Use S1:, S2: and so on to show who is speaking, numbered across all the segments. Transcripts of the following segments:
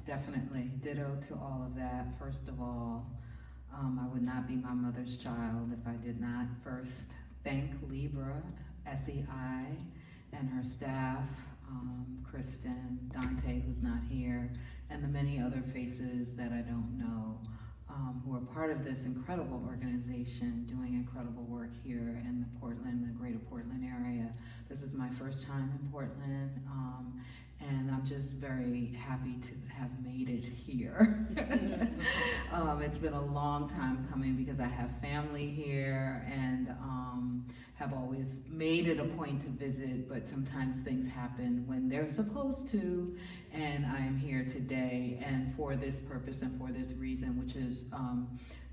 S1: Definitely. Ditto to all of that. First of all, I would not be my mother's child if I did not first thank Libra, SEI, and her staff, Kristen, Dante, who's not here, and the many other faces that I don't know, who are part of this incredible organization doing incredible work here in the greater Portland area. This is my first time in Portland, and I'm just very happy to have made it here. It's been a long time coming because I have family here and have always made it a point to visit, but sometimes things happen when they're supposed to, and I am here today and for this purpose and for this reason, which is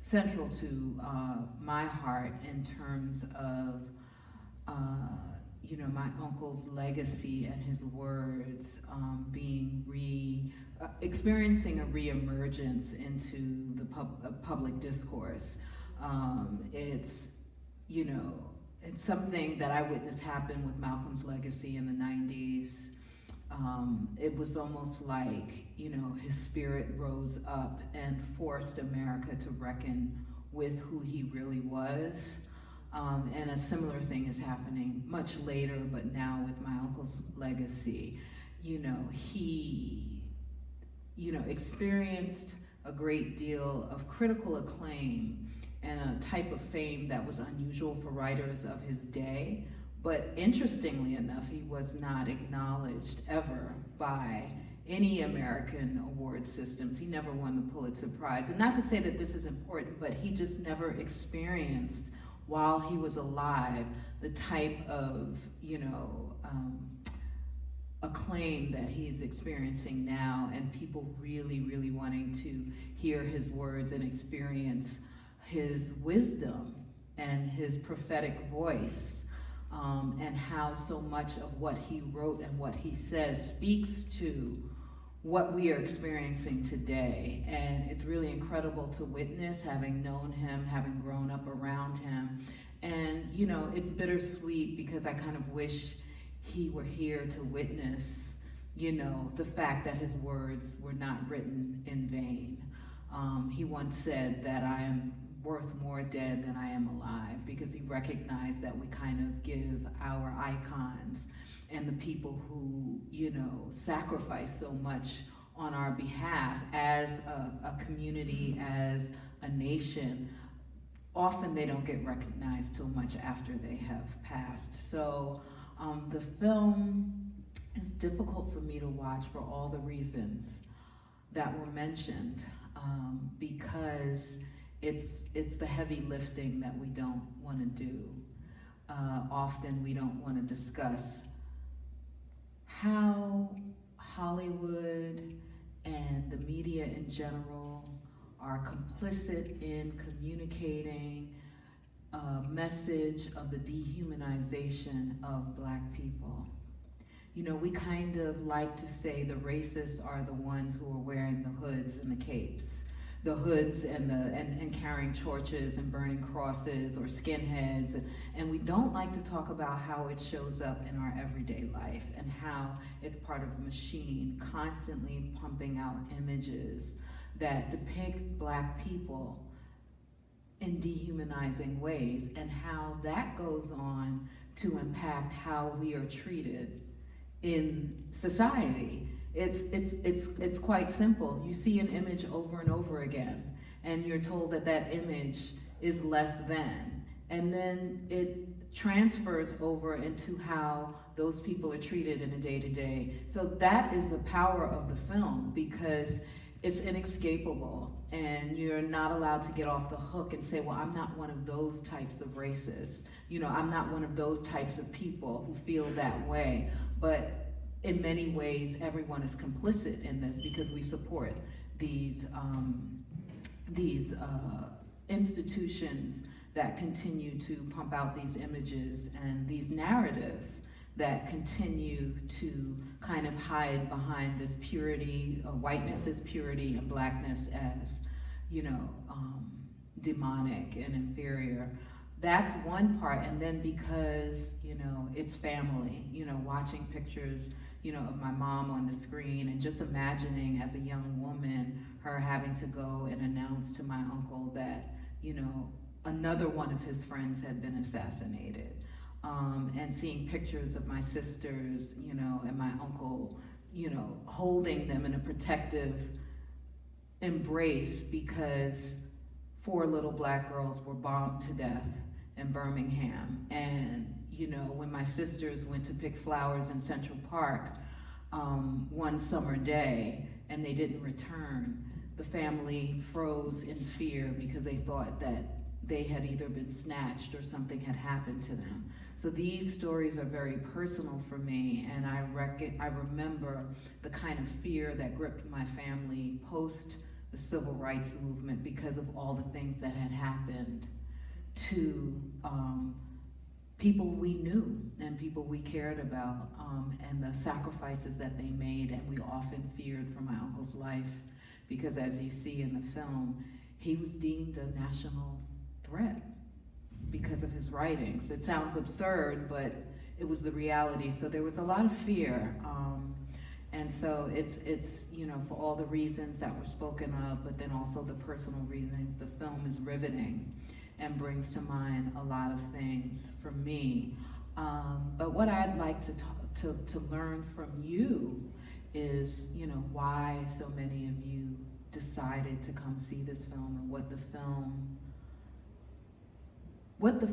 S1: central to my heart in terms of my uncle's legacy and his words being experiencing a reemergence into the public discourse. It's something that I witnessed happen with Malcolm's legacy in the 90s. It was almost like, his spirit rose up and forced America to reckon with who he really was. And a similar thing is happening much later, but now with my uncle's legacy. He, experienced a great deal of critical acclaim and a type of fame that was unusual for writers of his day. But interestingly enough, he was not acknowledged ever by any American award systems. He never won the Pulitzer Prize. And not to say that this is important, but he just never experienced, while he was alive, the type of, acclaim that he's experiencing now, and people really, really wanting to hear his words and experience his wisdom and his prophetic voice, and how so much of what he wrote and what he says speaks to what we are experiencing today. And it's really incredible to witness, having known him, having grown up around him. And, it's bittersweet because I kind of wish he were here to witness, the fact that his words were not written in vain. He once said that I am worth more dead than I am alive, because he recognized that we kind of give our icons and the people who, sacrifice so much on our behalf as a community, as a nation. Often they don't get recognized till much after they have passed. So the film is difficult for me to watch for all the reasons that were mentioned, because it's the heavy lifting that we don't want to do. Often we don't want to discuss how Hollywood and the media in general are complicit in communicating a message of the dehumanization of Black people. We kind of like to say the racists are the ones who are wearing the hoods and the capes, the hoods and carrying torches and burning crosses, or skinheads, and we don't like to talk about how it shows up in our everyday life and how it's part of a machine constantly pumping out images that depict Black people in dehumanizing ways, and how that goes on to impact how we are treated in society. It's quite simple. You see an image over and over again, and you're told that that image is less than, and then it transfers over into how those people are treated in a day-to-day. So that is the power of the film, because it's inescapable, and you're not allowed to get off the hook and say, well, I'm not one of those types of racists. I'm not one of those types of people who feel that way. But in many ways, everyone is complicit in this, because we support these institutions that continue to pump out these images and these narratives that continue to kind of hide behind this purity, whiteness as purity, and Blackness as, demonic and inferior. That's one part. And then because, it's family, watching pictures, of my mom on the screen, and just imagining as a young woman her having to go and announce to my uncle that, another one of his friends had been assassinated. And seeing pictures of my sisters, and my uncle, holding them in a protective embrace because 4 little black girls were bombed to death in Birmingham. And, when my sisters went to pick flowers in Central Park one summer day and they didn't return, the family froze in fear because they thought that they had either been snatched or something had happened to them. So these stories are very personal for me, and I remember the kind of fear that gripped my family post the civil rights movement because of all the things that had happened to people we knew and people we cared about, and the sacrifices that they made, and we often feared for my uncle's life because, as you see in the film, he was deemed a national threat because of his writings. It sounds absurd, but it was the reality. So there was a lot of fear, and so it's for all the reasons that were spoken of, but then also the personal reasons. The film is riveting and brings to mind a lot of things for me. But what I'd like to learn from you is, why so many of you decided to come see this film, and what the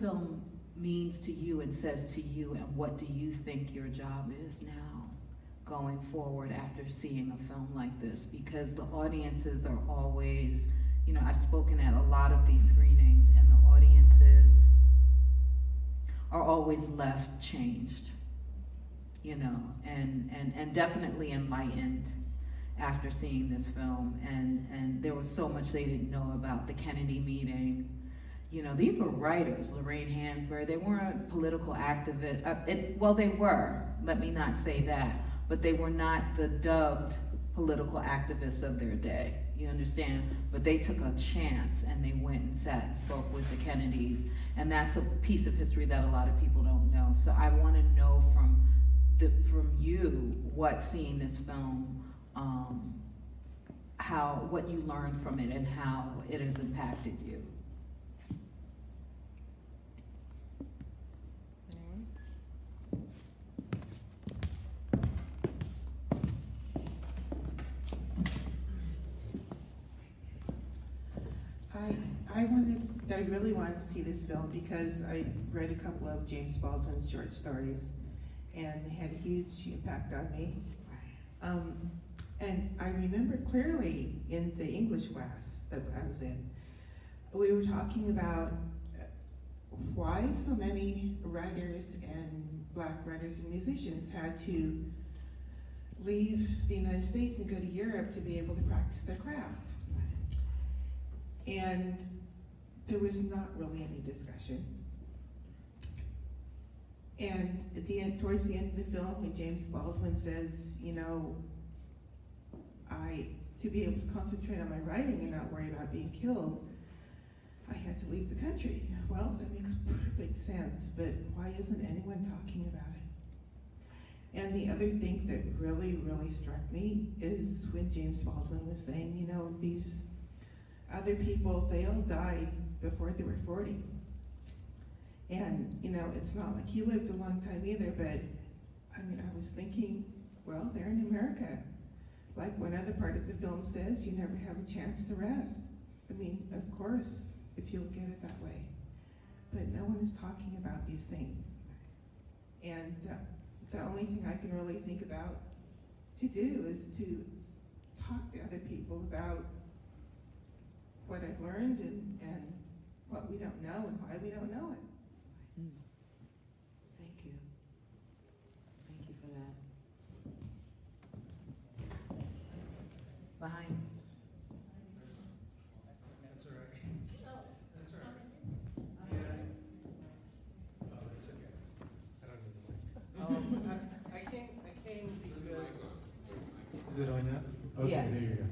S1: film means to you and says to you, and what do you think your job is now going forward after seeing a film like this? Because the audiences are always, I've spoken at a lot of these screenings, and the audiences are always left changed, and definitely enlightened after seeing this film. And there was so much they didn't know about the Kennedy meeting. These were writers, Lorraine Hansberry. They weren't political activists. Well, they were, let me not say that, but they were not the dubbed political activists of their day, you understand? But they took a chance and they went and sat and spoke with the Kennedys, and that's a piece of history that a lot of people don't know. So I want to know from you what seeing this film, what you learned from it and how it has impacted you.
S2: I really wanted to see this film because I read a couple of James Baldwin's short stories, and they had a huge impact on me. And I remember clearly in the English class that I was in, we were talking about why so many writers and black writers and musicians had to leave the United States and go to Europe to be able to practice their craft. And there was not really any discussion. And at the end, towards the end of the film, when James Baldwin says, to be able to concentrate on my writing and not worry about being killed, I had to leave the country. Well, that makes perfect sense, but why isn't anyone talking about it? And the other thing that really, really struck me is when James Baldwin was saying, these other people, they all died before they were 40. And, it's not like he lived a long time either, but I was thinking, well, they're in America. Like one other part of the film says, you never have a chance to rest. Of course, if you look at it that way. But no one is talking about these things. And the only thing I can really think about to do is to talk to other people about what I've learned and what we don't know and why we don't know it.
S1: Thank you. Thank you for that. Behind.
S3: That's all right. That's all right. Yeah. Oh, that's okay. I don't need the mic. I came because. Is it on now? Okay,
S1: Yeah.
S3: there you go.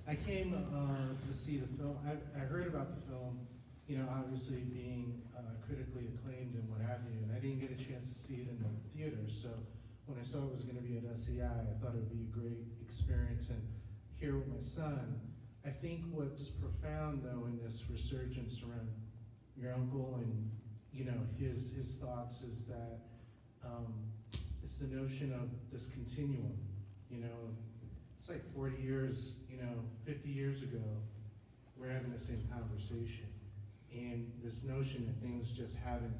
S3: I came to see the film. I heard about the film, obviously being critically acclaimed and what have you, and I didn't get a chance to see it in the theater. So when I saw it was going to be at SEI, I thought it would be a great experience, and here with my son. I think what's profound, though, in this resurgence around your uncle and, you know, his thoughts is that it's the notion of this continuum. You know, it's like 40 years, you know, 50 years ago, we're having the same conversation. And this notion that things just haven't,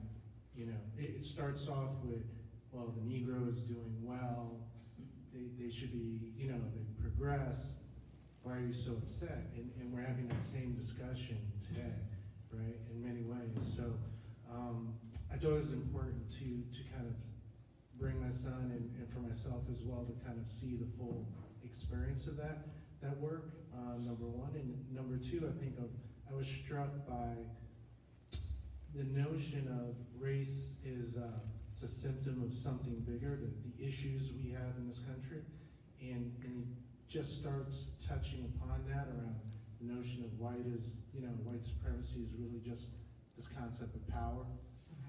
S3: you know, it starts off with, well, the Negro is doing well, they should be, you know, they progress, why are you so upset? And we're having that same discussion today, right, in many ways. So I thought it was important to kind of bring my son and for myself as well to kind of see the full experience of that work, number one. And number two, I think I was struck by the notion of race is it's a symptom of something bigger, the issues we have in this country, and he just starts touching upon that around the notion of white supremacy is really just this concept of power,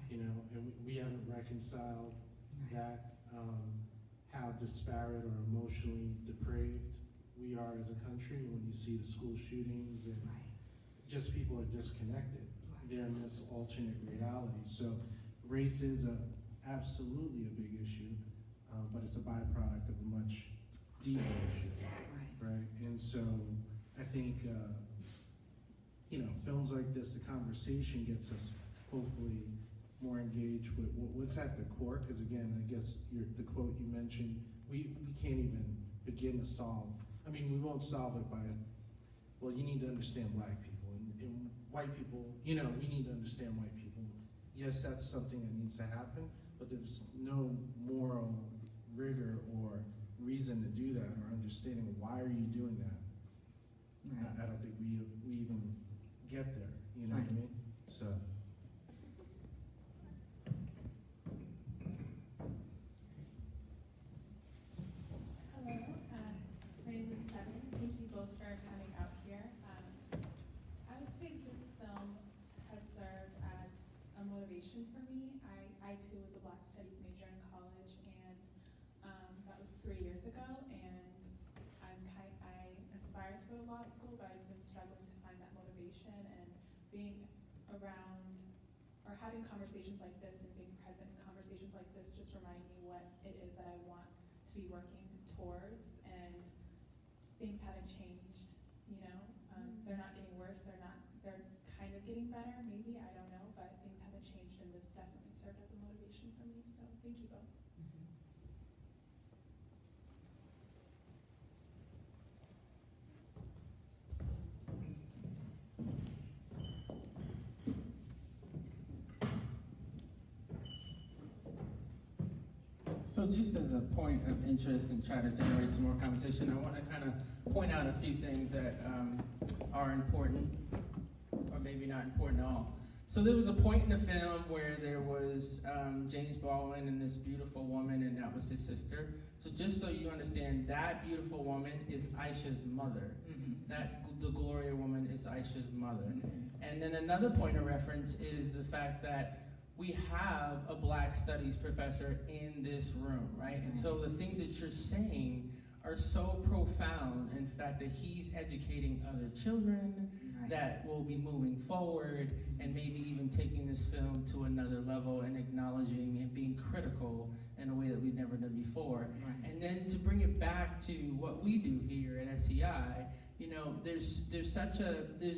S3: you know, and we haven't reconciled that, how disparate or emotionally depraved we are as a country when you see the school shootings and just people are disconnected. They're in this alternate reality. So race is absolutely a big issue, but it's a byproduct of a much deeper issue, right? And so I think, you know, films like this, the conversation gets us hopefully more engaged with what's at the core, because again, I guess the quote you mentioned, we can't even begin to solve. I mean, we won't solve it by, well, you need to understand black people, and white people, you know, we need to understand white people. Yes, that's something that needs to happen, but there's no moral rigor or reason to do that, or understanding why are you doing that. I don't think we even get there, you know what I mean? So.
S4: Motivation for me. I too was a Black Studies major in college, and that was 3 years ago. And I aspired to go to law school, but I've been struggling to find that motivation. And being around or having conversations like this and being present in conversations like this just remind me what it is that I want to be working towards. And things haven't changed, you know. They're not getting worse. They're kind of getting better, maybe, I don't know, but things haven't changed, and this definitely served as a motivation for me, so thank you both.
S5: So just as a point of interest and try to generate some more conversation, I want to kind of point out a few things that are important, or maybe not important at all. So there was a point in the film where there was James Baldwin and this beautiful woman, and that was his sister. So just so you understand, that beautiful woman is Aisha's mother. The Gloria woman is Aisha's mother. And then another point of reference is the fact that we have a Black Studies professor in this room, right? And so the things that you're saying are so profound in the fact that he's educating other children that will be moving forward and maybe even taking this film to another level and acknowledging and being critical in a way that we've never done before. And then to bring it back to what we do here at SEI, you know, there's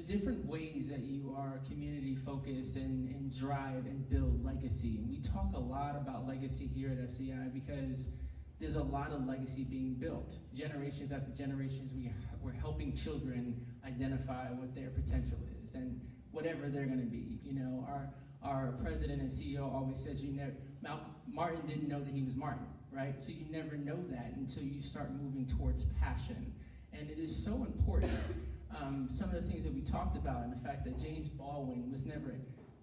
S5: different ways that you are community focused and drive and build legacy. And we talk a lot about legacy here at SEI because there's a lot of legacy being built. Generations after generations, we're helping children identify what their potential is and whatever they're gonna be. You know, our president and CEO always says Martin didn't know that he was Martin, right? So you never know that until you start moving towards passion. And it is so important. Some of the things that we talked about and the fact that James Baldwin was never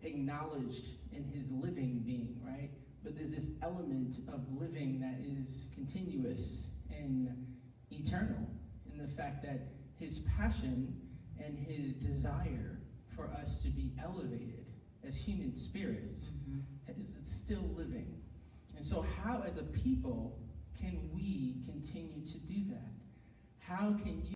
S5: acknowledged in his living being, right? But there's this element of living that is continuous and eternal in the fact that his passion and his desire for us to be elevated as human spirits is still living. And so how as a people can we continue to do that? How can you